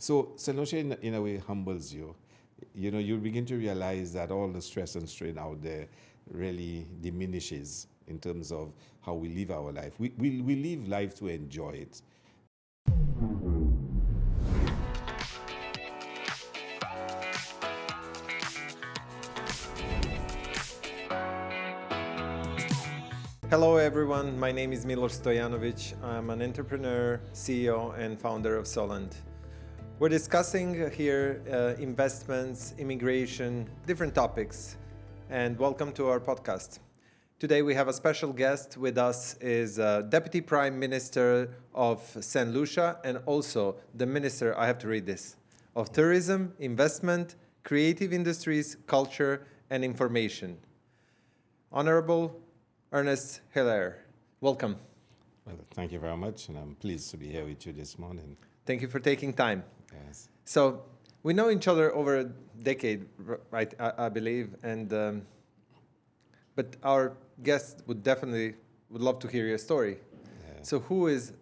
So Saint Lucian, in a way, humbles you. You know, you begin to realize that all the stress and strain out there really diminishes in terms of how we live our life. We live life to enjoy it. Hello everyone, my name is Milos Stojanovic. I'm an entrepreneur, CEO and founder of Soland. We're discussing here investments, immigration, different topics, and welcome to our podcast. Today we have a special guest with us is Deputy Prime Minister of Saint Lucia and also the Minister, I have to read this, of Tourism, Investment, Creative Industries, Culture and Information. Honourable Ernest Hilaire, welcome. Well, thank you very much, and I'm pleased to be here with you this morning. Thank you for taking time. Yes. So we know each other over a decade, right? I believe, and but our guest would love to hear your story. Yeah. So who is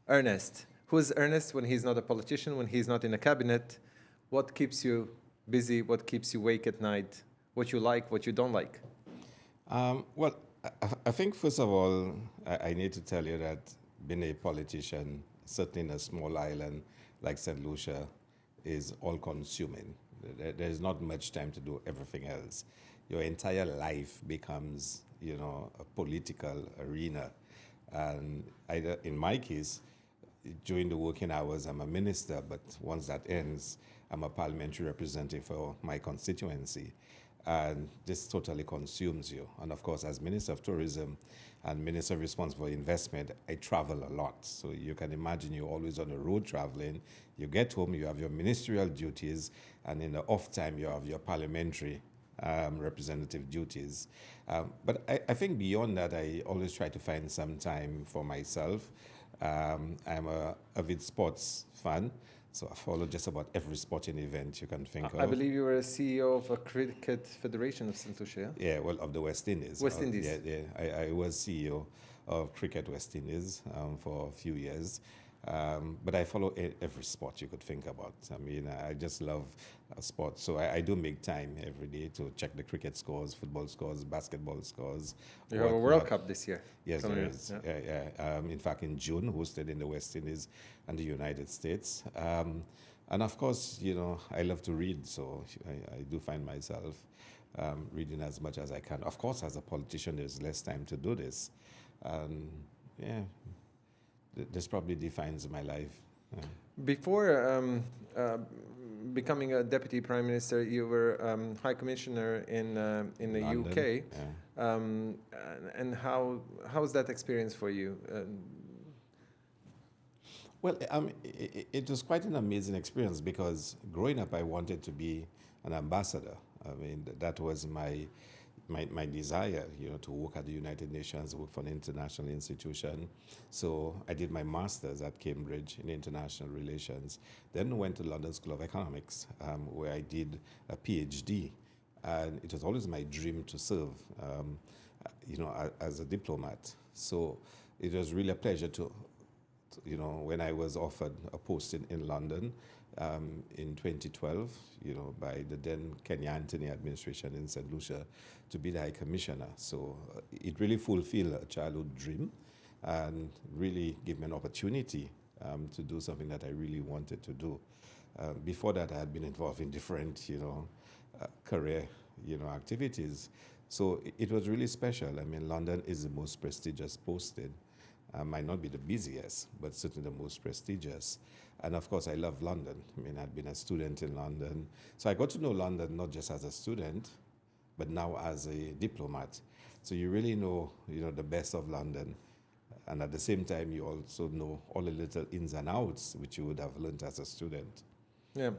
Ernest? Who is Ernest when he's not a politician? When he's not in a cabinet? What keeps you busy? What keeps you awake at night? What you like? What you don't like? Well, I think, first of all, I need to tell you that being a politician, certainly in a small island like St. Lucia, is all-consuming. There's not much time to do everything else. Your entire life becomes, a political arena. And in my case, during the working hours, I'm a minister, but once that ends, I'm a parliamentary representative for my constituency. And this totally consumes you. And of course, as Minister of Tourism and Minister responsible for investment, I travel a lot. So you can imagine you're always on the road traveling. You get home, you have your ministerial duties, and in the off time, you have your parliamentary representative duties. But I think beyond that, I always try to find some time for myself. I'm a avid sports fan. So I follow just about every sporting event you can think of. I believe you were a CEO of a cricket federation of Saint Lucia. Yeah, well, of the West Indies. West Indies. Yeah. I was CEO of Cricket West Indies for a few years. But I follow every sport you could think about. I mean, I just love sports. So I do make time every day to check the cricket scores, football scores, basketball scores. You have a World Cup this year. Yes, there is. Yeah. In fact, in June, hosted in the West Indies and the United States. And of course, I love to read, so I do find myself reading as much as I can. Of course, as a politician, there's less time to do this. This probably defines my life. Before becoming a deputy prime minister, you were high commissioner in the London, UK. yeah. And how was that experience for you? Well, it was quite an amazing experience because growing up, I wanted to be an ambassador. I mean, that was my desire, to work at the United Nations, work for an international institution. So I did my master's at Cambridge in international relations, then went to London School of Economics, where I did a PhD. And it was always my dream to serve, as a diplomat. So it was really a pleasure to when I was offered a post in London in 2012, by the then Kenya Anthony administration in St. Lucia to be the High Commissioner. So it really fulfilled a childhood dream and really gave me an opportunity to do something that I really wanted to do. Before that, I had been involved in different, career, activities. So it was really special. I mean, London is the most prestigious posting. Might not be the busiest, but certainly the most prestigious. And of course, I love London. I mean, I'd been a student in London. So I got to know London not just as a student, but now as a diplomat. So you really know, the best of London. And at the same time, you also know all the little ins and outs, which you would have learned as a student. Yeah.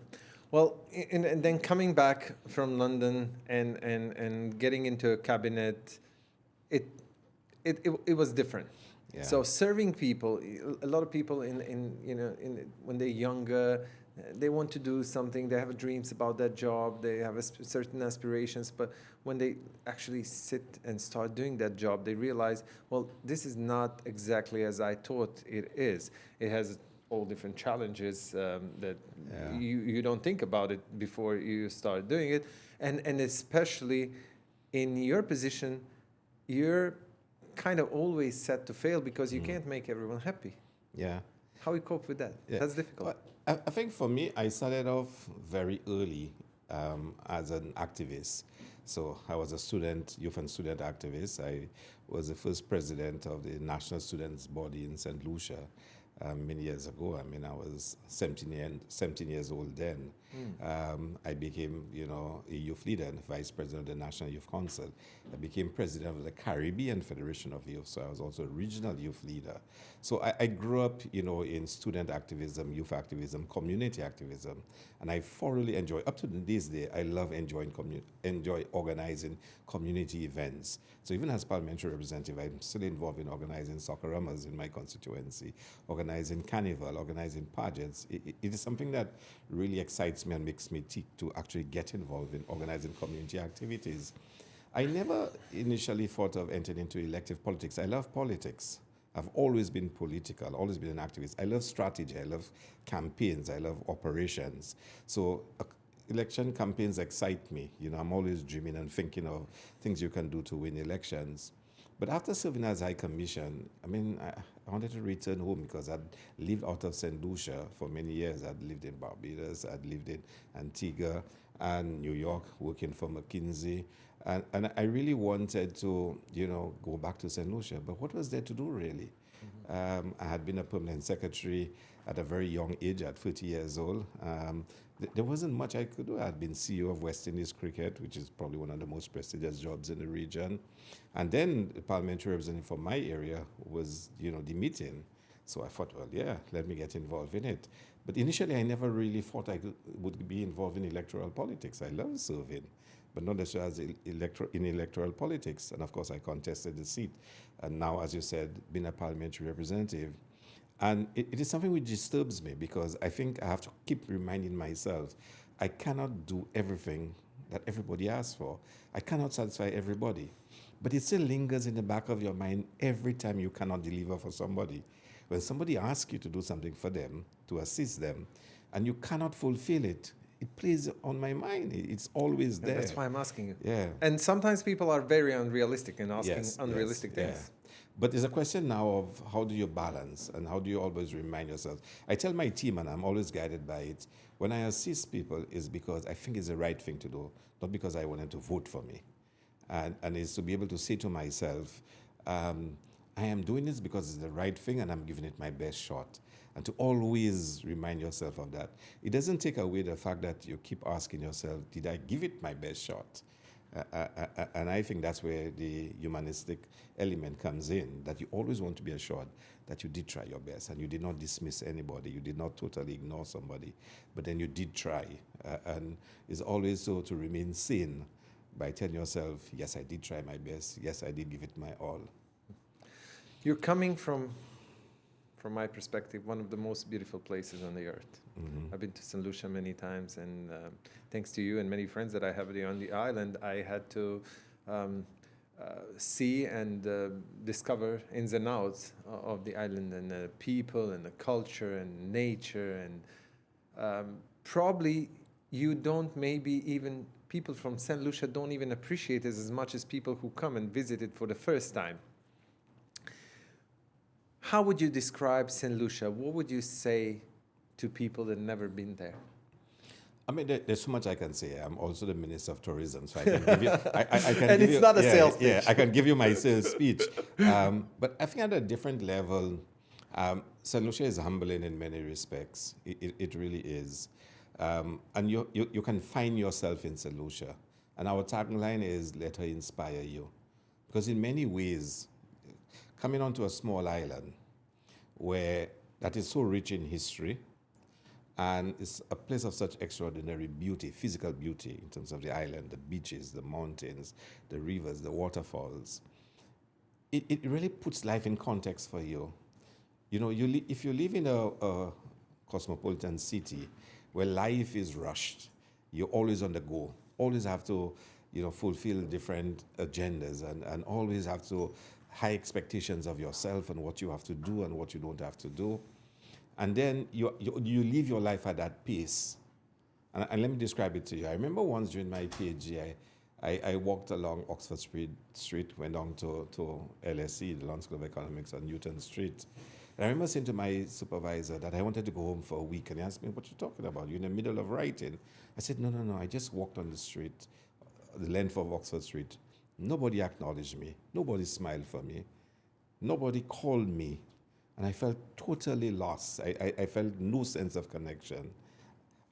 Well, and then coming back from London and getting into a cabinet, it was different. Yeah. So serving people, a lot of people when they're younger, they want to do something. They have dreams about that job. They have certain aspirations. But when they actually sit and start doing that job, they realize, well, this is not exactly as I thought it is. It has all different challenges that you don't think about it before you start doing it. And especially in your position, you're kind of always set to fail because you can't make everyone happy. Yeah. How you cope with that? Yeah. That's difficult. Well, I think for me, I started off very early as an activist. So I was a youth and student activist. I was the first president of the National Students Body in Saint Lucia many years ago. I mean, I was 17 years old then. I became, a youth leader and vice president of the National Youth Council. I became president of the Caribbean Federation of Youth, so I was also a regional youth leader. So I grew up, in student activism, youth activism, community activism, and I thoroughly enjoy, up to this day, I love enjoy organizing community events. So even as parliamentary representative, I'm still involved in organizing soccer rummers in my constituency, organizing carnival, organizing pageants. It is something that really excites me and makes me tick to actually get involved in organizing community activities. I never initially thought of entering into elective politics. I love politics. I've always been political, always been an activist. I love strategy, I love campaigns, I love operations. So election campaigns excite me. I'm always dreaming and thinking of things you can do to win elections. But after serving as High Commission, I wanted to return home because I'd lived out of Saint Lucia for many years. I'd lived in Barbados, I'd lived in Antigua and New York, working for McKinsey. And I really wanted to, go back to Saint Lucia. But what was there to do, really? I had been a permanent secretary at a very young age, at 30 years old. There wasn't much I could do. I had been CEO of West Indies Cricket, which is probably one of the most prestigious jobs in the region. And then the parliamentary representative for my area was, the meeting. So I thought, well, yeah, let me get involved in it. But initially, I never really thought would be involved in electoral politics. I love serving, but not necessarily as in electoral politics. And of course, I contested the seat. And now, as you said, being a parliamentary representative. And it is something which disturbs me because I think I have to keep reminding myself I cannot do everything that everybody asks for. I cannot satisfy everybody. But it still lingers in the back of your mind every time you cannot deliver for somebody. When somebody asks you to do something for them, to assist them, and you cannot fulfill it, it plays on my mind. It's always there. And that's why I'm asking you. Yeah. And sometimes people are very unrealistic in asking unrealistic things. Yeah. But there's a question now of how do you balance and how do you always remind yourself? I tell my team, and I'm always guided by it, when I assist people is because I think it's the right thing to do, not because I want them to vote for me. And it's to be able to say to myself, I am doing this because it's the right thing and I'm giving it my best shot. And to always remind yourself of that. It doesn't take away the fact that you keep asking yourself, did I give it my best shot? And I think that's where the humanistic element comes in, that you always want to be assured that you did try your best and you did not dismiss anybody, you did not totally ignore somebody, but then you did try. And it's always so to remain sane by telling yourself, yes, I did try my best, yes, I did give it my all. You're coming from my perspective, one of the most beautiful places on the earth. Mm-hmm. I've been to Saint Lucia many times, and thanks to you and many friends that I have on the island, I had to see and discover ins and outs of the island and the people and the culture and nature. And probably you don't, maybe even people from Saint Lucia don't even appreciate it as much as people who come and visit it for the first time. How would you describe Saint Lucia? What would you say to people that have never been there? There's so much I can say. I'm also the Minister of Tourism, so I can give you... I can and give it's you, not a sales pitch. Yeah, I can give you my sales speech. But I think at a different level, Saint Lucia is humbling in many respects. It really is. And you can find yourself in Saint Lucia. And our tagline is, let her inspire you. Because in many ways, coming onto a small island that is so rich in history and it's a place of such extraordinary beauty, physical beauty in terms of the island, the beaches, the mountains, the rivers, the waterfalls, it really puts life in context for you. If you live in a cosmopolitan city where life is rushed, you're always on the go, always have to fulfill different agendas and always have to high expectations of yourself and what you have to do and what you don't have to do. And then you live your life at that pace. And let me describe it to you. I remember once during my PhD, I walked along Oxford Street, went down to LSE, the London School of Economics, on Newton Street. And I remember saying to my supervisor that I wanted to go home for a week. And he asked me, what are you talking about? You're in the middle of writing. I said, no, I just walked on the street, the length of Oxford Street. Nobody acknowledged me. Nobody smiled for me. Nobody called me. And I felt totally lost. I felt no sense of connection.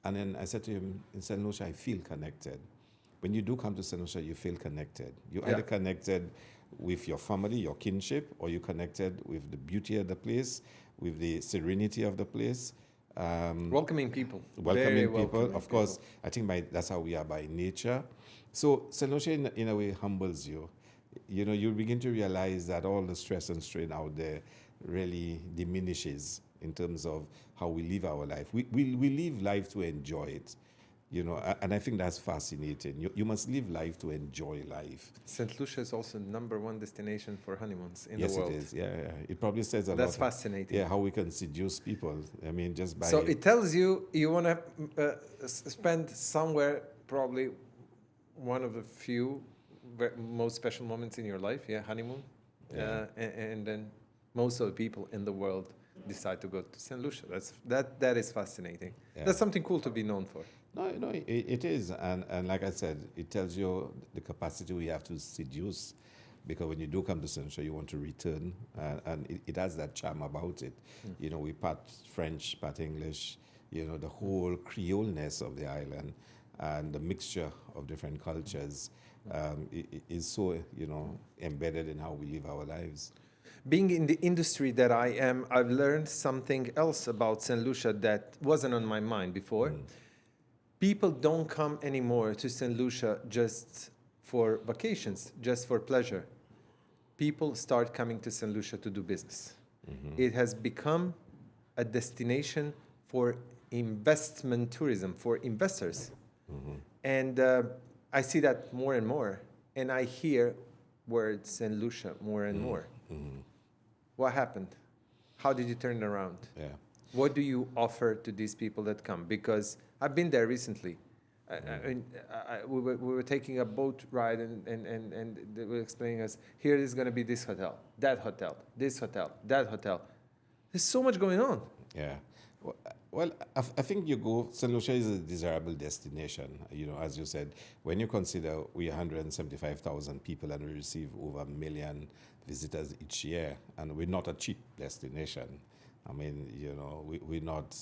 And then I said to him, in Saint Lucia, I feel connected. When you do come to Saint Lucia, you feel connected. You're either connected with your family, your kinship, or you're connected with the beauty of the place, with the serenity of the place. Welcoming people. Welcoming people. Of course, I think that's how we are by nature. So Saint Lucia, in a way, humbles you. You know, you begin to realize that all the stress and strain out there really diminishes in terms of how we live our life. We live life to enjoy it, you know, and I think that's fascinating. You must live life to enjoy life. St. Lucia is also #1 destination for honeymoons in the world. Yes, it is. Yeah. It probably says a lot. That's fascinating. Yeah, how we can seduce people. I mean, just by... So it tells you want to spend somewhere probably one of the few most special moments in your life, honeymoon. Yeah. And then most of the people in the world decide to go to St. Lucia. That is fascinating. Yeah. That's something cool to be known for. No, it is. And like I said, it tells you the capacity we have to seduce, because when you do come to St. Lucia, you want to return. And it has that charm about it. You know, we part French, part English, you know, the whole Creoleness of the island and the mixture of different cultures is so, you know, embedded in how we live our lives. Being in the industry that I am, I've learned something else about St. Lucia that wasn't on my mind before. People don't come anymore to St. Lucia just for vacations, just for pleasure. People start coming to St. Lucia to do business. It has become a destination for investment tourism, for investors. And I see that more and more. And I hear word St. Lucia more and more. What happened? How did you turn it around? Yeah. What do you offer to these people that come? Because I've been there recently. We were taking a boat ride and they were explaining us, here is going to be this hotel, that hotel, this hotel, that hotel. There's so much going on. Yeah. Well, I think St. Lucia is a desirable destination. You know, as you said, when you consider we're 175,000 people and we receive over 1 million visitors each year, and we're not a cheap destination. I mean, you know, we're not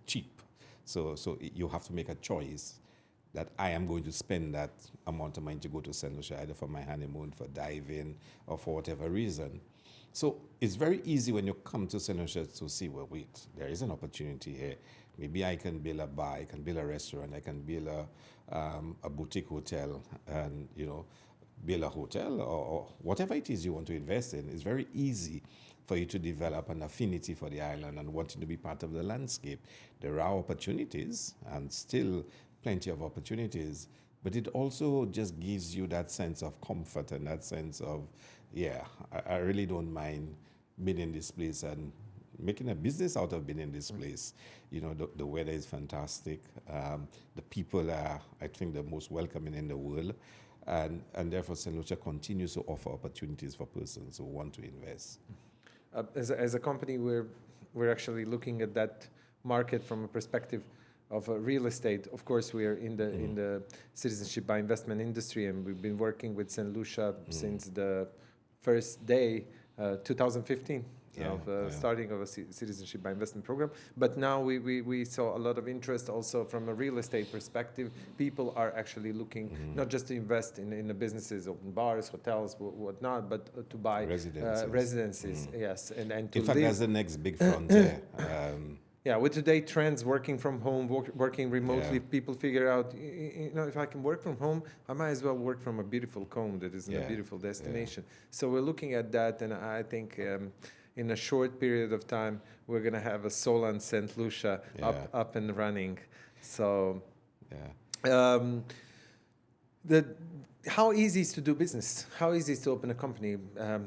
cheap. So you have to make a choice that I am going to spend that amount of money to go to St. Lucia, either for my honeymoon, for diving, or for whatever reason. So it's very easy when you come to St. Lucia to see, well, wait, there is an opportunity here. Maybe I can build a bar, I can build a restaurant, I can build a boutique hotel, and, you know, build a hotel or whatever it is you want to invest in. It's very easy for you to develop an affinity for the island and wanting to be part of the landscape. There are opportunities, and still plenty of opportunities, but it also just gives you that sense of comfort and that sense of, yeah, I really don't mind being in this place and making a business out of being in this place. You know, the weather is fantastic. The people are, I think, the most welcoming in the world. And therefore, St. Lucia continues to offer opportunities for persons who want to invest. As a company, we're actually looking at that market from a perspective of real estate. Of course, we are in the citizenship by investment industry, and we've been working with St. Lucia since the first day, 2015. Starting of a citizenship by investment program. But now we saw a lot of interest also from a real estate perspective. People are actually looking not just to invest in the businesses, open bars, hotels, whatnot, but to buy residences. Yes, and to in fact, live. that's the next big frontier. Yeah, with today trends, working from home, working remotely, people figure out, you know, if I can work from home, I might as well work from a beautiful home that is in a beautiful destination. So we're looking at that, and I think in a short period of time, we're going to have a Soland St. Lucia up and running. So how easy is to do business? How easy is to open a company?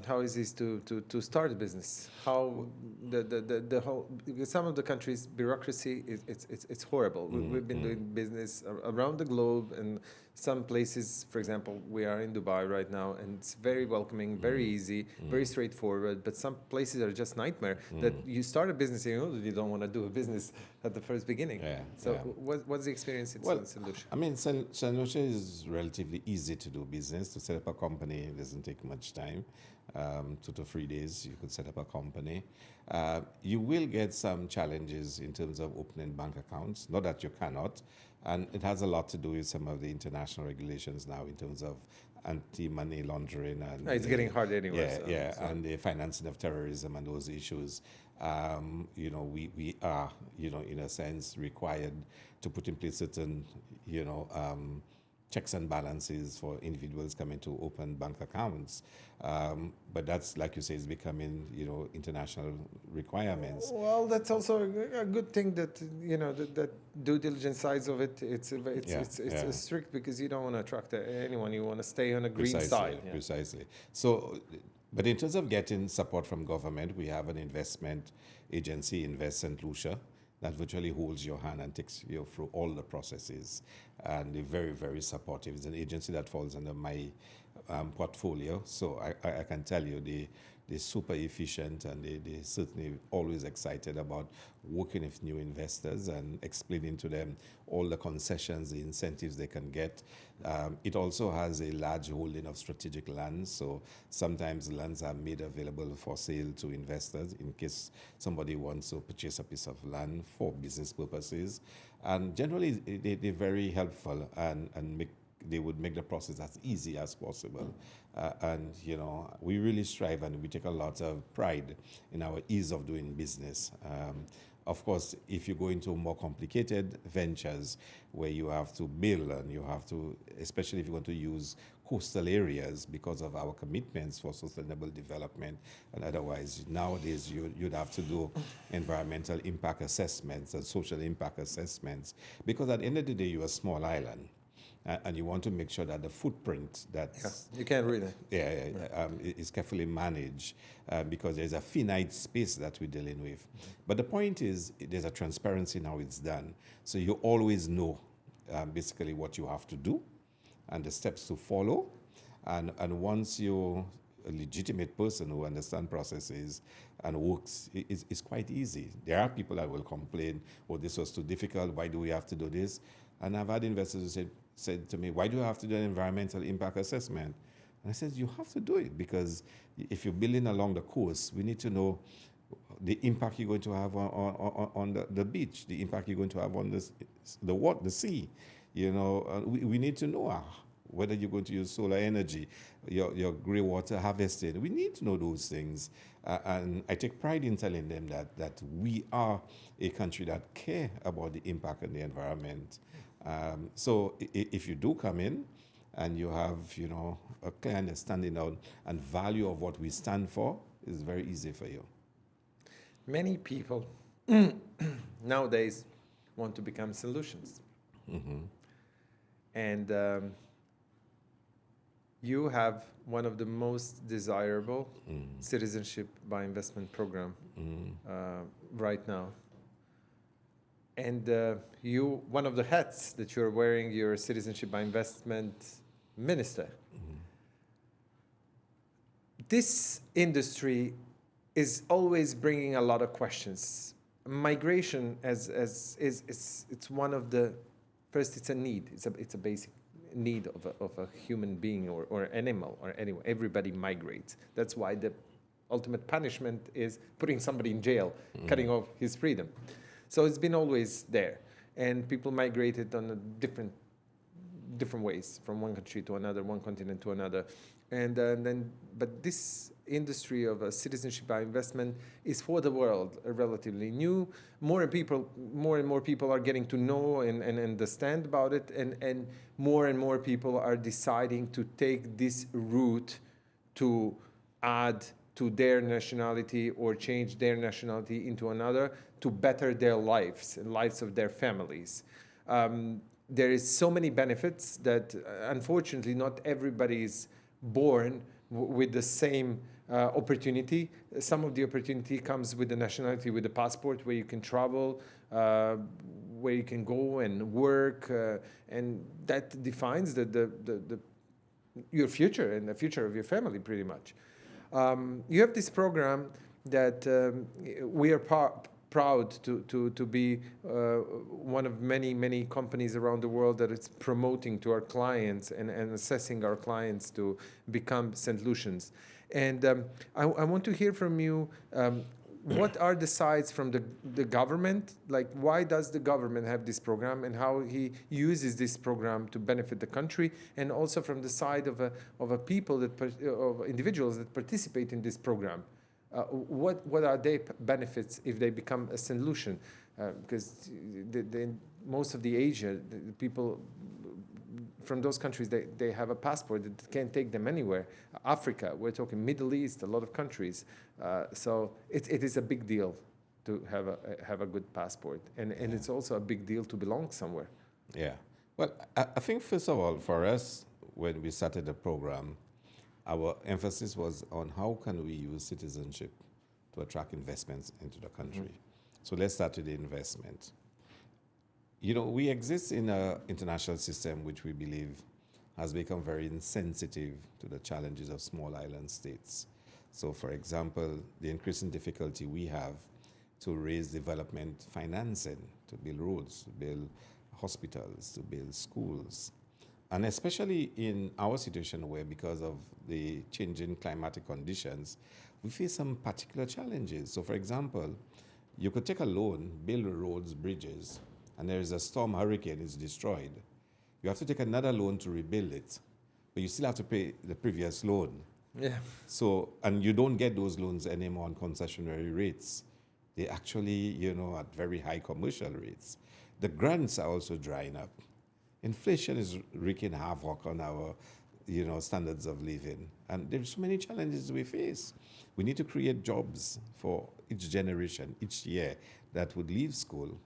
How easy is to start a business? How the whole, because some of the countries bureaucracy it's horrible. We've been doing business around the globe, and some places, for example, we are in Dubai right now, and it's very welcoming, very easy, very straightforward. But some places are just nightmare. That you start a business, you know that you don't want to do a business at the first beginning. So what's the experience in Saint Lucia? I mean, Saint Lucia is relatively easy to do business. To set up a company, it doesn't take much time. 2 to 3 days, you could set up a company. You will get some challenges in terms of opening bank accounts. Not that you cannot. And it has a lot to do with some of the international regulations now in terms of anti-money laundering. And it's getting hard anyway. And the financing of terrorism and those issues. You know, we are, you know, in a sense required to put in place certain, you know, checks and balances for individuals coming to open bank accounts. But that's, like you say, is becoming, you know, international requirements. Well, that's also a good thing that, you know, that due diligence sides of it, it's strict because you don't want to attract anyone. You want to stay on a green side. Precisely. So, but in terms of getting support from government, we have an investment agency, Invest Saint Lucia, that virtually holds your hand and takes you through all the processes. And they're very, very supportive. It's an agency that falls under my portfolio. So I can tell you they're super efficient, and they're certainly always excited about working with new investors and explaining to them all the concessions, the incentives they can get. It also has a large holding of strategic lands, so sometimes lands are made available for sale to investors in case somebody wants to purchase a piece of land for business purposes. And generally, they're very helpful and they would make the process as easy as possible. And, you know, we really strive and we take a lot of pride in our ease of doing business. Of course, if you go into more complicated ventures where you have to build and you have to, especially if you want to use coastal areas because of our commitments for sustainable development, and otherwise nowadays you'd have to do environmental impact assessments and social impact assessments, because at the end of the day you're a small island. And you want to make sure that the footprint that's you can't read it. Is carefully managed because there's a finite space that we're dealing with. But the point is, there's a transparency in how it's done. So you always know basically what you have to do and the steps to follow. And once you're a legitimate person who understands processes and works, it's quite easy. There are people that will complain, oh, this was too difficult, why do we have to do this? And I've had investors who said to me, why do you have to do an environmental impact assessment? And I said, you have to do it because if you're building along the coast, we need to know the impact you're going to have on the beach, the impact you're going to have on the sea. You know, we need to know whether you're going to use solar energy, your grey water harvesting. We need to know those things. And I take pride in telling them that we are a country that care about the impact on the environment. So if you do come in and you have, you know, a clear understanding of and value of what we stand for, it's very easy for you. Many people nowadays want to become solutions. And you have one of the most desirable citizenship by investment program right now. And one of the hats that you're wearing, you're a citizenship by investment minister. This industry is always bringing a lot of questions. Migration it's one of the, first it's a need, it's a basic need of a human being or animal or anyone. Everybody migrates. That's why the ultimate punishment is putting somebody in jail, cutting off his freedom. So it's been always there, and people migrated on different ways from one country to another, one continent to another, but this industry of citizenship by investment is for the world relatively new. More and more people are getting to know and understand about it, and more people are deciding to take this route to add to their nationality or change their nationality into another to better their lives and lives of their families. there is so many benefits that unfortunately not everybody is born with the same opportunity. Some of the opportunity comes with the nationality, with the passport, where you can travel, where you can go and work, and that defines your future and the future of your family, pretty much. You have this program that we are proud to be one of many companies around the world that is promoting to our clients and assessing our clients to become Saint Lucians. And I want to hear from you, what are the sides from the government? Like, why does the government have this program, and how he uses this program to benefit the country? And also from the side of individuals that participate in this program. What are their benefits if they become a Saint Lucian? Because most of the Asia, the people from those countries, they have a passport that can't take them anywhere. Africa, we're talking Middle East, a lot of countries. So it is a big deal to have a good passport. And it's also a big deal to belong somewhere. Yeah. Well, I think first of all, for us, when we started the program, our emphasis was on how can we use citizenship to attract investments into the country. Mm-hmm. So let's start with the investment. You know, we exist in an international system which we believe has become very insensitive to the challenges of small island states. So, for example, the increasing difficulty we have to raise development financing, to build roads, to build hospitals, to build schools. And especially in our situation where, because of the changing climatic conditions, we face some particular challenges. So, for example, you could take a loan, build roads, bridges, and there is a storm, hurricane, it's destroyed. You have to take another loan to rebuild it, but you still have to pay the previous loan. Yeah. So, and you don't get those loans anymore on concessionary rates. They actually, at very high commercial rates. The grants are also drying up. Inflation is wreaking havoc on our, standards of living. And there's so many challenges we face. We need to create jobs for each generation, each year that would leave school.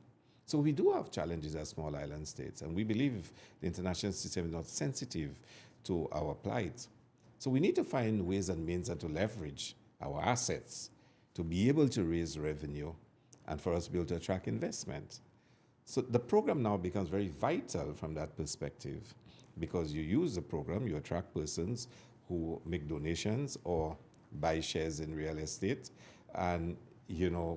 So we do have challenges as small island states, and we believe the international system is not sensitive to our plight. So we need to find ways and means and to leverage our assets to be able to raise revenue and for us to be able to attract investment. So the program now becomes very vital from that perspective, because you use the program, you attract persons who make donations or buy shares in real estate and,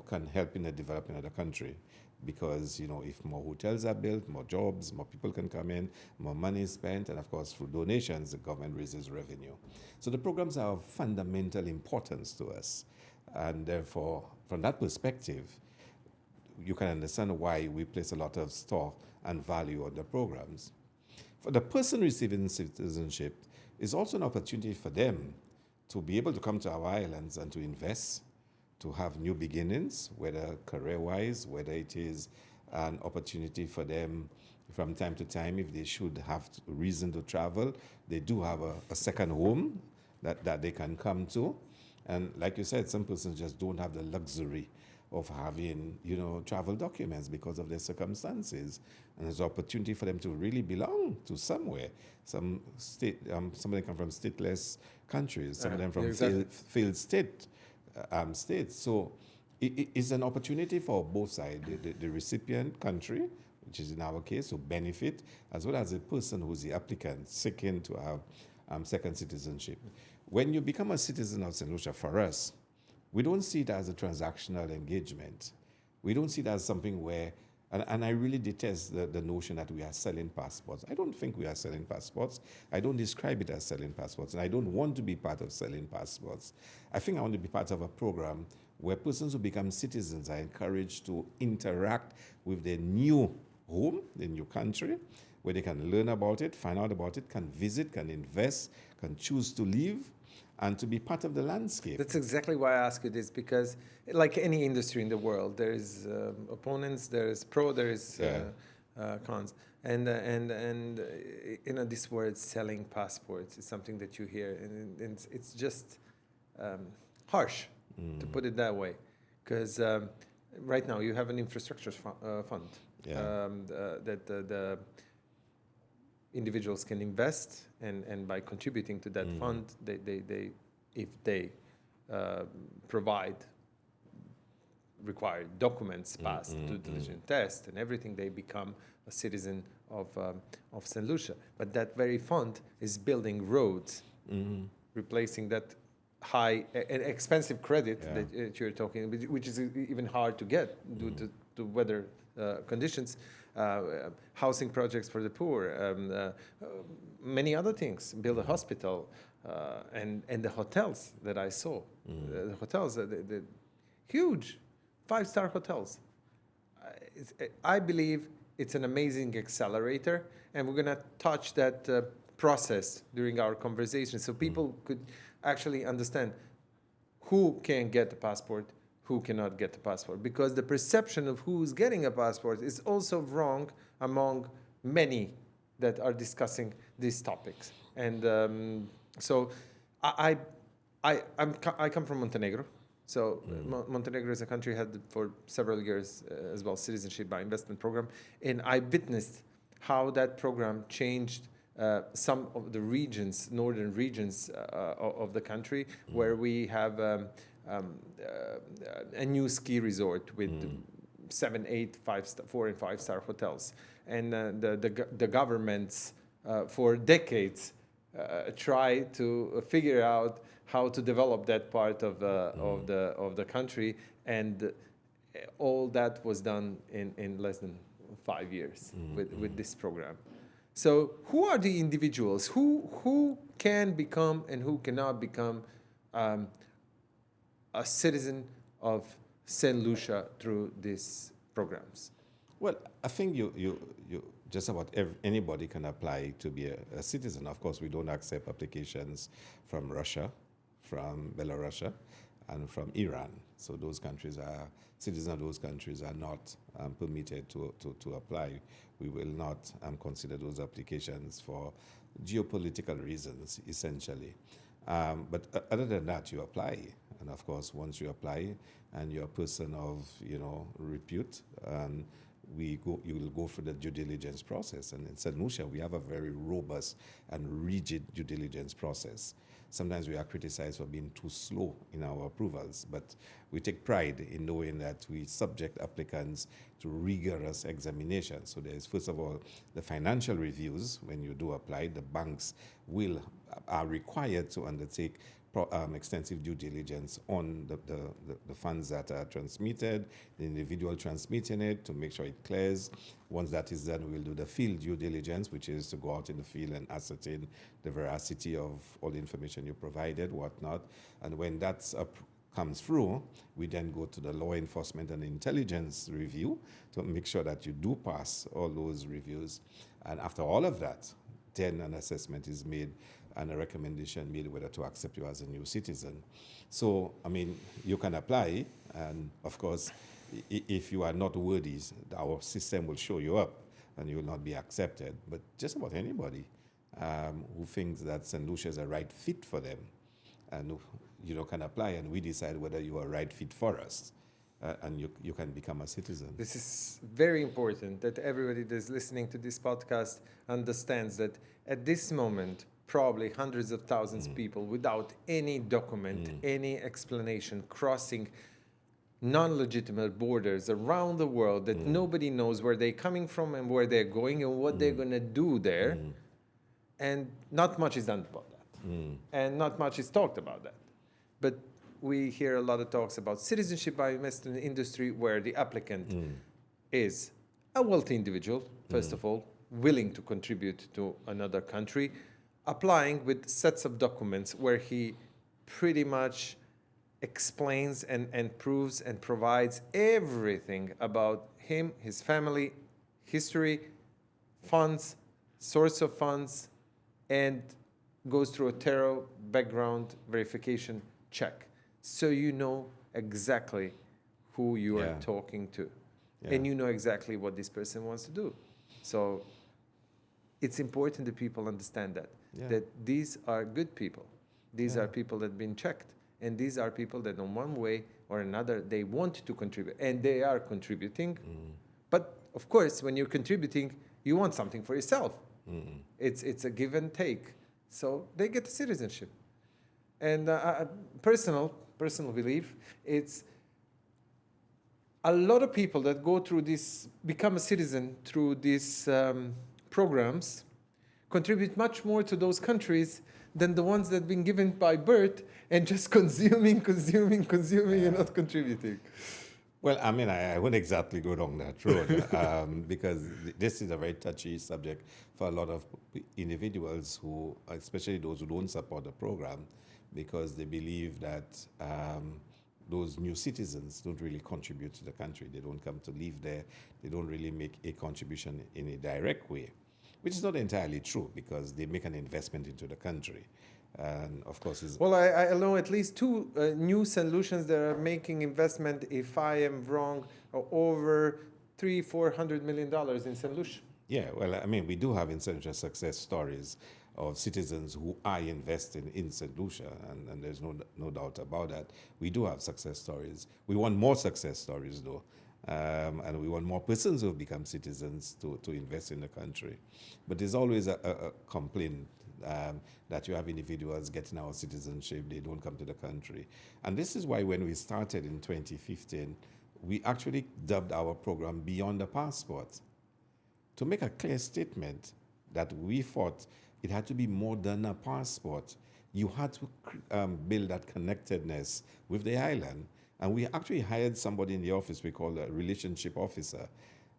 can help in the development of the country. Because, if more hotels are built, more jobs, more people can come in, more money is spent, and of course, through donations, the government raises revenue. So the programs are of fundamental importance to us. And therefore, from that perspective, you can understand why we place a lot of store and value on the programs. For the person receiving citizenship, it's also an opportunity for them to be able to come to our islands and to invest, to have new beginnings, whether career-wise, whether it is an opportunity for them from time to time, if they should have reason to travel, they do have a second home that they can come to. And like you said, some persons just don't have the luxury of having, travel documents because of their circumstances. And there's an opportunity for them to really belong to somewhere. Some of them come from stateless countries, some of them from failed states. So it's an opportunity for both sides, the recipient country, which is in our case, to benefit, as well as the person who's the applicant seeking to have second citizenship. When you become a citizen of St. Lucia, for us, we don't see it as a transactional engagement. We don't see it as something where, and I really detest the notion that we are selling passports. I don't think we are selling passports. I don't describe it as selling passports, and I don't want to be part of selling passports. I think I want to be part of a program where persons who become citizens are encouraged to interact with their new home, their new country, where they can learn about it, find out about it, can visit, can invest, can choose to live, and to be part of the landscape. That's exactly why I ask you this, because like any industry in the world, there is opponents, there is pro, there is cons. And this word selling passports is something that you hear, and it's just harsh, to put it that way. Because right now you have an infrastructure fund that individuals can invest, and by contributing to that fund, they if they provide required documents, passed due diligence test and everything, they become a citizen of Saint Lucia. But that very fund is building roads, replacing that high and expensive credit that you're talking, which is even hard to get due to weather conditions, housing projects for the poor, many other things, build a hospital, and the hotels that I saw, the hotels, the huge 5-star hotels. I believe it's an amazing accelerator, and we're going to touch that process during our conversation so people could actually understand who can get a passport, who cannot get a passport, because the perception of who's getting a passport is also wrong among many that are discussing these topics. And so I come from Montenegro. So Montenegro is a country had for several years as well citizenship by investment program, and I witnessed how that program changed some of the regions, northern regions of the country, where we have a new ski resort with 7, 8, 4 and 5-star hotels, and the governments for decades try to figure out how to develop that part of the country, and all that was done in less than 5 years with this program. So who are the individuals who can become and who cannot become a citizen of Saint Lucia through these programs? Well, I think you just about anybody can apply to be a citizen. Of course, we don't accept applications from Russia, from Belarus, and from Iran. So those countries citizens of those countries are not permitted to apply. We will not consider those applications for geopolitical reasons, essentially. But other than that, you apply. And of course, once you apply and you're a person of, repute, you will go through the due diligence process. And in Saint Lucia, we have a very robust and rigid due diligence process. Sometimes we are criticized for being too slow in our approvals, but we take pride in knowing that we subject applicants to rigorous examination. So there is, first of all, the financial reviews. When you do apply, the banks are required to undertake extensive due diligence on the funds that are transmitted, the individual transmitting it, to make sure it clears. Once that is done, we'll do the field due diligence, which is to go out in the field and ascertain the veracity of all the information you provided, whatnot. And when that comes through, we then go to the law enforcement and intelligence review to make sure that you do pass all those reviews. And after all of that, then an assessment is made and a recommendation made whether to accept you as a new citizen. So, you can apply, and of course, if you are not worthy, our system will show you up and you will not be accepted. But just about anybody who thinks that Saint Lucia is a right fit for them, and can apply, and we decide whether you are a right fit for us. And you can become a citizen. This is very important that everybody that is listening to this podcast understands that at this moment, probably hundreds of thousands of people without any document, any explanation, crossing non-legitimate borders around the world that nobody knows where they're coming from and where they're going and what they're going to do there. And not much is done about that. And not much is talked about that. But we hear a lot of talks about citizenship by investment industry, where the applicant is a wealthy individual, first of all, willing to contribute to another country, applying with sets of documents where he pretty much explains and proves and provides everything about him, his family, history, funds, source of funds, and goes through a thorough background verification check. So you know exactly who you are talking to. And you know exactly what this person wants to do. So it's important that people understand that these are good people. These are people that have been checked. And these are people that in one way or another, they want to contribute. And they are contributing. But of course, when you're contributing, you want something for yourself. It's a give and take. So they get citizenship. And personal belief, it's a lot of people that go through this, become a citizen through these programs, contribute much more to those countries than the ones that have been given by birth and just consuming and not contributing. Well, I mean, I wouldn't exactly go down that road because this is a very touchy subject for a lot of individuals who, especially those who don't support the program, because they believe that those new citizens don't really contribute to the country. They don't come to live there. They don't really make a contribution in a direct way, which is not entirely true because they make an investment into the country. And of course, well, I know at least two new Saint Lucians that are making investment, if I am wrong, over $300-400 million in Saint Lucia. Yeah, well, I mean, we do have in Saint Lucia success stories of citizens who are investing in Saint Lucia, and there's no doubt about that. We do have success stories. We want more success stories, though. And we want more persons who have become citizens to invest in the country. But there's always a complaint that you have individuals getting our citizenship, they don't come to the country. And this is why when we started in 2015, we actually dubbed our program Beyond the Passport, to make a clear statement that we thought it had to be more than a passport. You had to build that connectedness with the island. And we actually hired somebody in the office we call a relationship officer,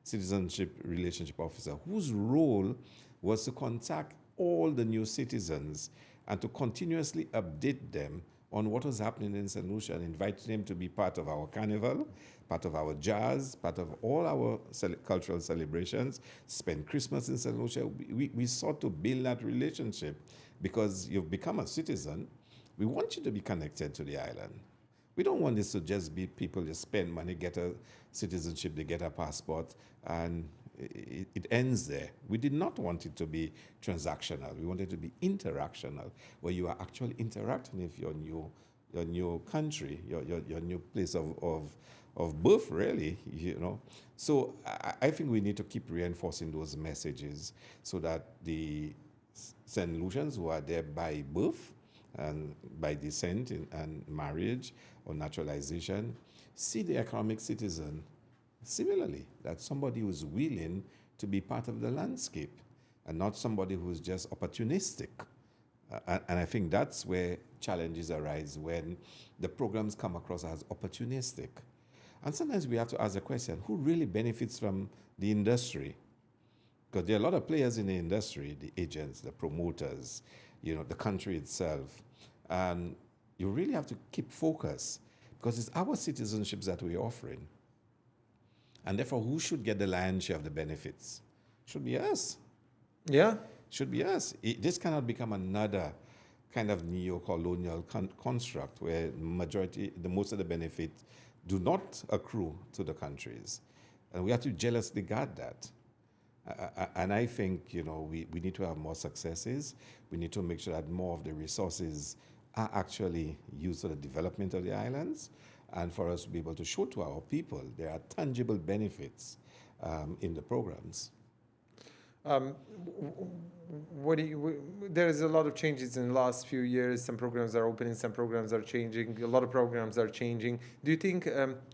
citizenship relationship officer, whose role was to contact all the new citizens and to continuously update them on what was happening in Saint Lucia and inviting them to be part of our carnival, part of our jazz, part of all our cultural celebrations, spend Christmas in Saint Lucia. We sought to build that relationship because you've become a citizen. We want you to be connected to the island. We don't want this to just be people just spend money, get a citizenship, they get a passport, and it ends there. We did not want it to be transactional. We wanted it to be interactional, where you are actually interacting with your new country, your new place of birth, really, you know. So I think we need to keep reinforcing those messages so that the Saint Lucians who are there by birth and by descent and marriage or naturalization see the economic citizen similarly, that somebody who's willing to be part of the landscape and not somebody who's just opportunistic. And I think that's where challenges arise when the programs come across as opportunistic. And sometimes we have to ask the question, who really benefits from the industry? Because there are a lot of players in the industry, the agents, the promoters, you know, the country itself. And you really have to keep focus because it's our citizenships that we're offering. And therefore, who should get the lion's share of the benefits? Should be us. Yeah. Should be us. This cannot become another kind of neo-colonial construct where most of the benefits do not accrue to the countries. And we have to jealously guard that. And I think, you know, we need to have more successes. We need to make sure that more of the resources are actually used for the development of the islands and for us to be able to show to our people there are tangible benefits in the programs. There is a lot of changes in the last few years. Some programs are opening, some programs are changing. A lot of programs are changing. Do you think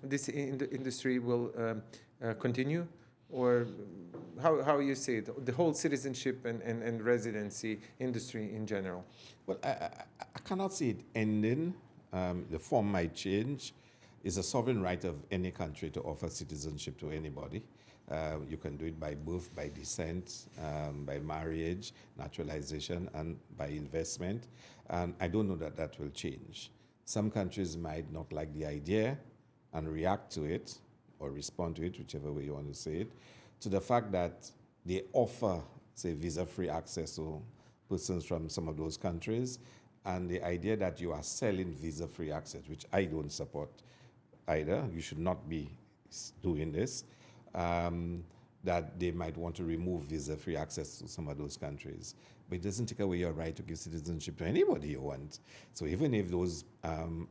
this industry will continue? Or how you see it, the whole citizenship and residency industry in general? Well, I cannot see it ending. The form might change. It's a sovereign right of any country to offer citizenship to anybody. You can do it by birth, by descent, by marriage, naturalization, and by investment. And I don't know that will change. Some countries might not like the idea and react to it or respond to it, whichever way you want to say it, to the fact that they offer, say, visa-free access to persons from some of those countries, and the idea that you are selling visa-free access, which I don't support either. You should not be doing this. That they might want to remove visa-free access to some of those countries. But it doesn't take away your right to give citizenship to anybody you want. So even if those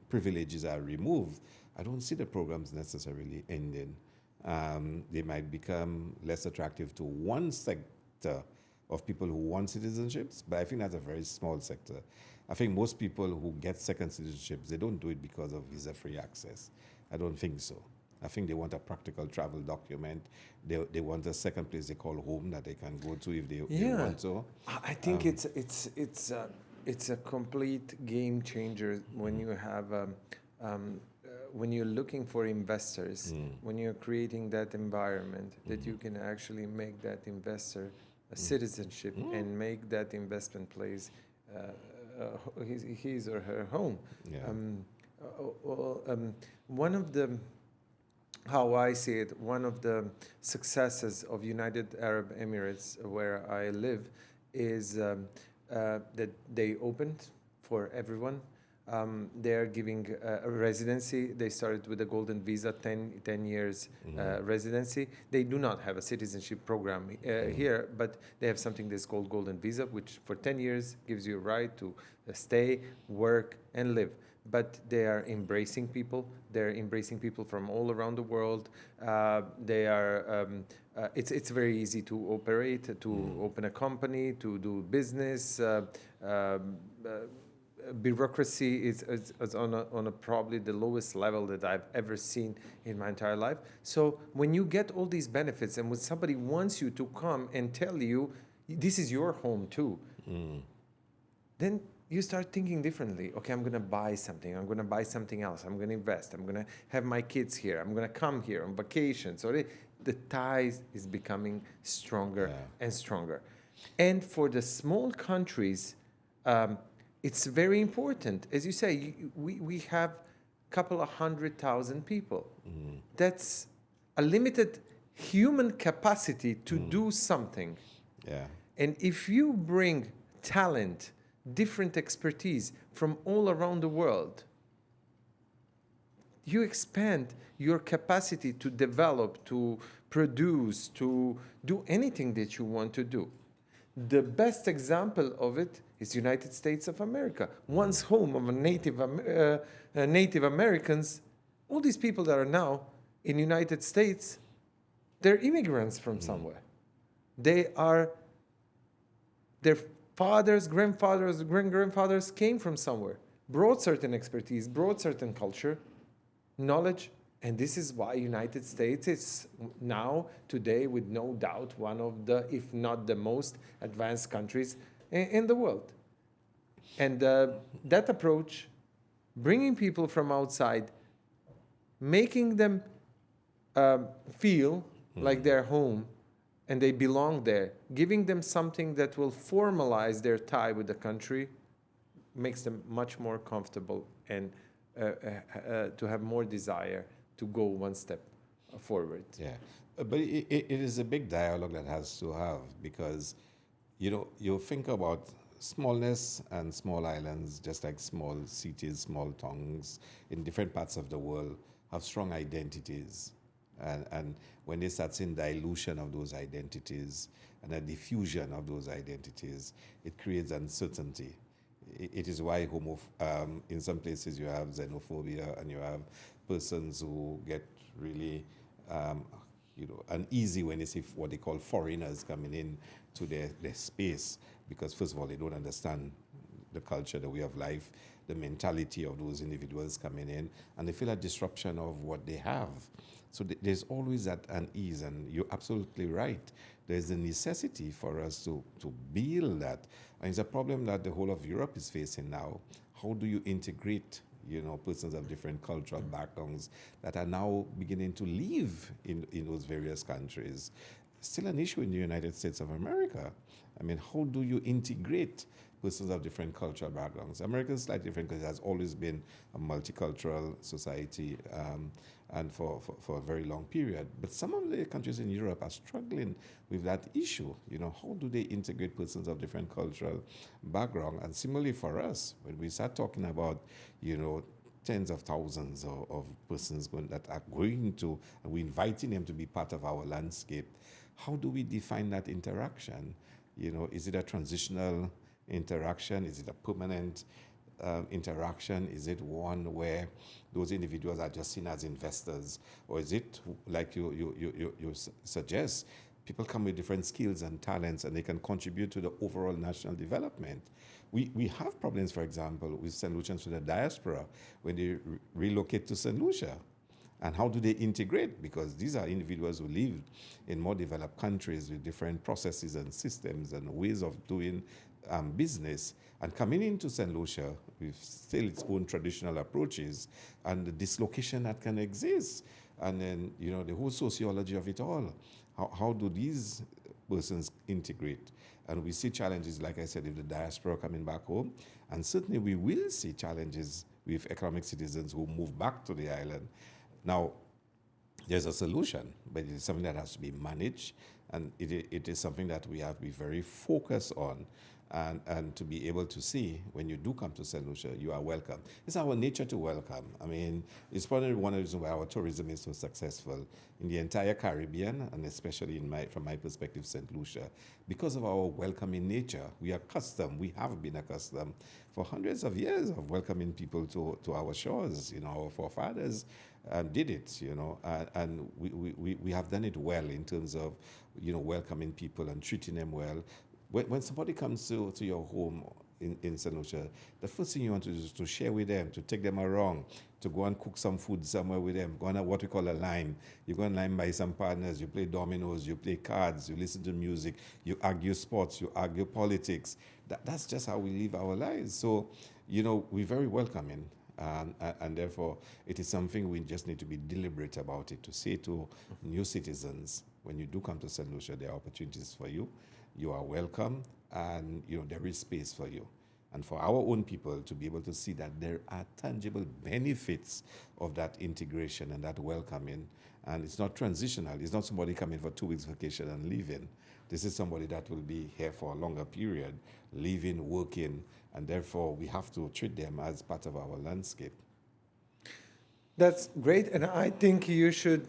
privileges are removed, I don't see the programs necessarily ending. They might become less attractive to one sector of people who want citizenships, but I think that's a very small sector. I think most people who get second citizenships, they don't do it because of visa-free access. I don't think so. I think they want a practical travel document. They want a second place they call home that they can go to if they want to. I think it's a complete game changer when you have when you're looking for investors, when you're creating that environment that you can actually make that investor a citizenship and make that investment place his or her home. Yeah. One of the, how I see it, one of the successes of United Arab Emirates, where I live, is that they opened for everyone. They are giving a residency. They started with a golden visa, 10 years residency. They do not have a citizenship program here, but they have something that's called golden visa, which for 10 years gives you a right to stay, work, and live. But they are embracing people. They're embracing people from all around the world. It's very easy to operate, to open a company, to do business. Bureaucracy is on a probably the lowest level that I've ever seen in my entire life. So when you get all these benefits and when somebody wants you to come and tell you this is your home too, then you start thinking differently. Okay, I'm going to buy something. I'm going to buy something else. I'm going to invest. I'm going to have my kids here. I'm going to come here on vacation. So the ties is becoming stronger and stronger. And for the small countries, it's very important. As you say, we have a couple of 100,000 people. That's a limited human capacity to do something. Yeah. And if you bring talent, different expertise from all around the world, you expand your capacity to develop, to produce, to do anything that you want to do. The best example of it is United States of America, once home of Native Americans. All these people that are now in United States, they're immigrants from somewhere. Their fathers, grandfathers, great-grandfathers came from somewhere, brought certain expertise, brought certain culture, knowledge, and this is why United States is now, today, with no doubt, one of the, if not the most advanced countries in the world. And that approach, bringing people from outside, making them feel like they're home and they belong there, giving them something that will formalize their tie with the country, makes them much more comfortable and to have more desire to go one step forward. Yeah, but it is a big dialogue that has to have, because, you know, you think about smallness and small islands, just like small cities, small towns in different parts of the world, have strong identities. And when they start seeing dilution of those identities and a diffusion of those identities, it creates uncertainty. It is why in some places you have xenophobia, and you have persons who get really uneasy when they see what they call foreigners coming in to their space, because first of all, they don't understand the culture, the way of life, the mentality of those individuals coming in, and they feel a disruption of what they have. So there's always that unease, and you're absolutely right. There's a necessity for us to build that. And it's a problem that the whole of Europe is facing now. How do you integrate, persons of different cultural backgrounds that are now beginning to live in those various countries? Still an issue in the United States of America. I mean, how do you integrate persons of different cultural backgrounds? America is slightly different because it has always been a multicultural society, and for a very long period. But some of the countries in Europe are struggling with that issue. How do they integrate persons of different cultural background? And similarly for us, when we start talking about, tens of thousands of persons that are going to, and we're inviting them to be part of our landscape, how do we define that interaction? Is it a transitional interaction? Is it a permanent interaction? Is it one where those individuals are just seen as investors? Or is it, like you suggest, people come with different skills and talents, and they can contribute to the overall national development. We have problems, for example, with St. Lucians with the diaspora when they relocate to St. Lucia. And how do they integrate? Because these are individuals who live in more developed countries with different processes and systems and ways of doing business. And coming into St. Lucia with still its own traditional approaches and the dislocation that can exist. And then, the whole sociology of it all. How do these persons integrate? And we see challenges, like I said, with the diaspora coming back home. And certainly we will see challenges with economic citizens who move back to the island. Now, there's a solution, but it's something that has to be managed, and it is something that we have to be very focused on, and to be able to see when you do come to St. Lucia, you are welcome. It's our nature to welcome. I mean, it's probably one of the reasons why our tourism is so successful in the entire Caribbean, and especially from my perspective, St. Lucia. Because of our welcoming nature, we have been accustomed for hundreds of years of welcoming people to our shores. Our forefathers did it, and we have done it well in terms of, welcoming people and treating them well. When somebody comes to your home in St. Lucia, the first thing you want to do is to share with them, to take them around, to go and cook some food somewhere with them, go on what we call a lime. You go and lime by some partners, you play dominoes, you play cards, you listen to music, you argue sports, you argue politics. That's just how we live our lives. So, we're very welcoming. And therefore, it is something we just need to be deliberate about it, to say to new citizens, when you do come to St. Lucia, there are opportunities for you. You are welcome, and there is space for you. And for our own people to be able to see that there are tangible benefits of that integration and that welcoming. And it's not transitional. It's not somebody coming for 2 weeks vacation and leaving. This is somebody that will be here for a longer period, living, working, and therefore we have to treat them as part of our landscape. That's great, and I think you should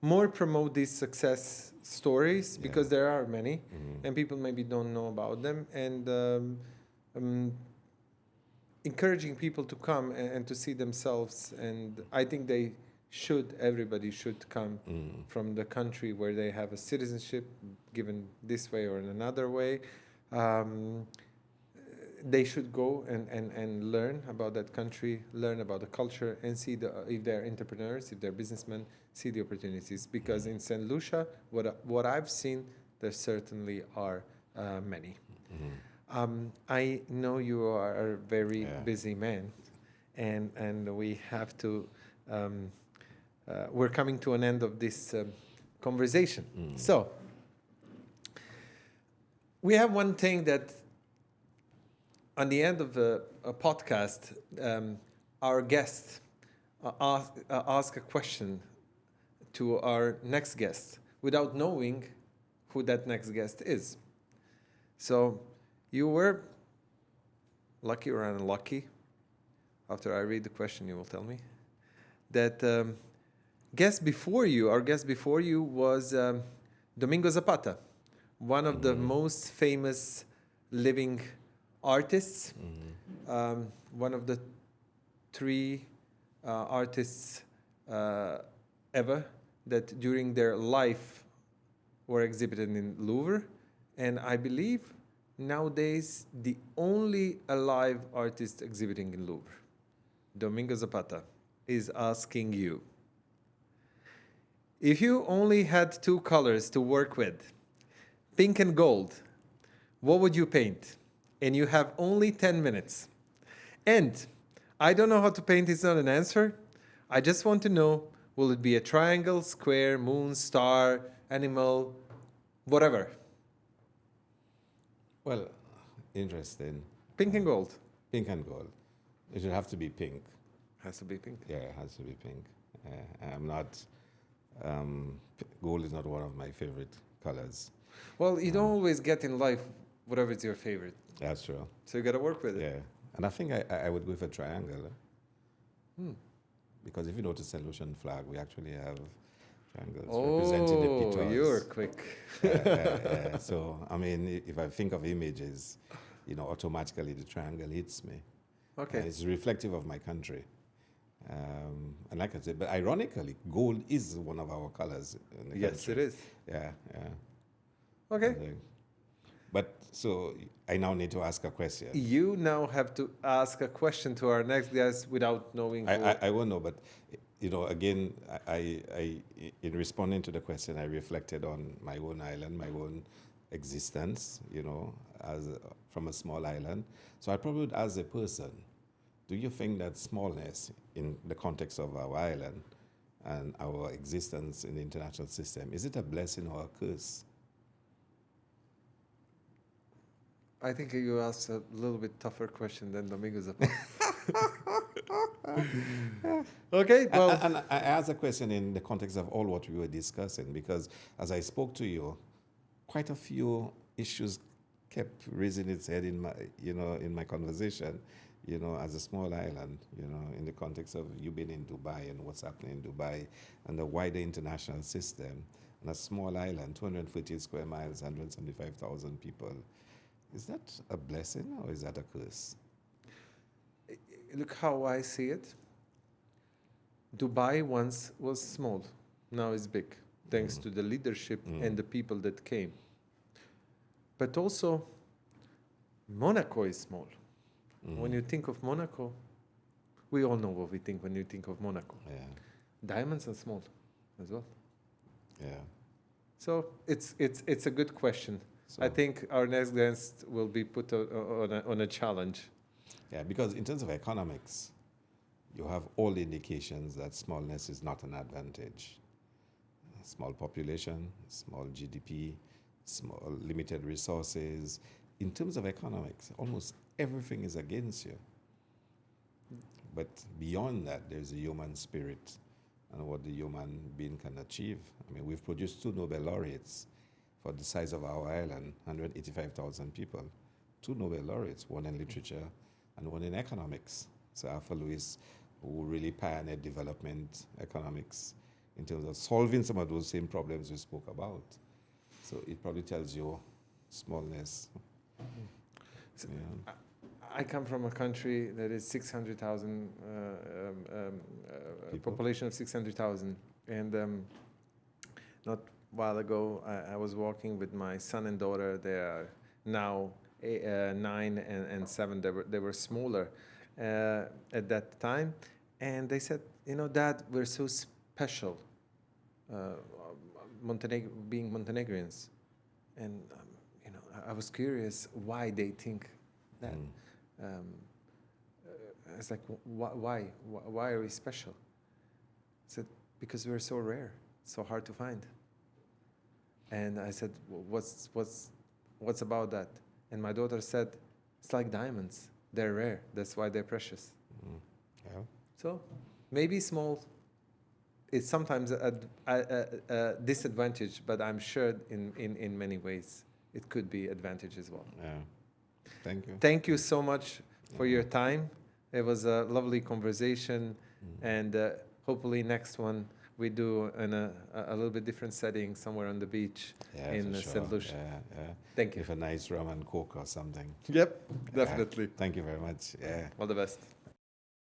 more promote these success stories, because there are many, and people maybe don't know about them, and encouraging people to come and to see themselves. And I think everybody should come from the country where they have a citizenship given this way or in another way. They should go and learn about that country, learn about the culture, and see if they're entrepreneurs, if they're businessmen, see the opportunities. Because in St. Lucia, what I've seen, there certainly are many. I know you are a very busy man, and we have to. We're coming to an end of this conversation. So we have one thing that. On the end of a podcast, our guest ask a question to our next guest without knowing who that next guest is. So you were lucky or unlucky, after I read the question you will tell me, that our guest before you was Domingo Zapata, one of the most famous living artists, one of the 3 artists ever that during their life were exhibited in Louvre, and I believe nowadays the only alive artist exhibiting in Louvre. Domingo Zapata is asking you, if you only had 2 colors to work with, pink and gold, what would you paint? And you have only 10 minutes. And I don't know how to paint, it's not an answer. I just want to know, will it be a triangle, square, moon, star, animal, whatever? Well, interesting. Pink and gold. Pink and gold. It should have to be pink. Has to be pink? Yeah, it has to be pink. I'm not, gold is not one of my favorite colors. Well, you don't always get in life whatever is your favorite. That's true. So you got to work with it. Yeah. And I think I would go for triangle. Because if you notice the St. Lucian flag, we actually have triangles representing the petals. Oh, you're quick. So, I mean, if I think of images, automatically the triangle hits me. Okay. It's reflective of my country. And like I said, but ironically, gold is one of our colors in the Yes, country. it is. Yeah, yeah. Okay. But so I now need to ask a question. You now have to ask a question to our next guest without knowing who. I won't know, but you know, again, I in responding to the question, I reflected on my own island, my own existence, you know, from a small island. So I probably would ask a person, do you think that smallness in the context of our island and our existence in the international system, is it a blessing or a curse? I think you asked a little bit tougher question than Domingo's about. Okay, well. And I asked a question in the context of all what we were discussing, because as I spoke to you, quite a few issues kept raising its head in my conversation, you know, as a small island, you know, in the context of you being in Dubai and what's happening in Dubai and the wider international system. And a small island, 240 square miles, 175,000 people. Is that a blessing or is that a curse? Look how I see it. Dubai once was small, now it's big, thanks to the leadership and the people that came. But also, Monaco is small. When you think of Monaco, we all know what we think when you think of Monaco. Yeah. Diamonds are small as well. Yeah. So it's a good question. So, I think our next guest will be put on a challenge. yeah, because in terms of economics, you have all the indications that smallness is not an advantage. Small population, small GDP, small limited resources. In terms of economics, almost everything is against you. But beyond that, there's a human spirit and what the human being can achieve. I mean, we've produced 2 Nobel laureates for the size of our island, 185,000 people. 2 Nobel laureates, one in literature and one in economics. So Arthur Lewis, who really pioneered development economics in terms of solving some of those same problems we spoke about. So it probably tells you smallness. So Yeah. I come from a country that is 600,000, population of 600,000. And not a while ago, I was walking with my son and daughter. They are now 9 and 7. They were smaller at that time. And they said, you know, Dad, we're so special, being Montenegrins. And, you know, I was curious why they think that. It's like, why are we special? I said, because we're so rare, so hard to find. And I said, what's about that? And my daughter said, it's like diamonds. They're rare. That's why they're precious. Yeah. So maybe small is sometimes a disadvantage, but I'm sure in many ways it could be advantage as well. Yeah. Thank you. Thank you so much for your time. It was a lovely conversation, and hopefully next one we do in a little bit different setting, somewhere on the beach in for sure. Saint Lucian. Yeah, yeah. Thank you. With a nice rum and coke or something. Yep, definitely. Thank you very much. Yeah. All the best.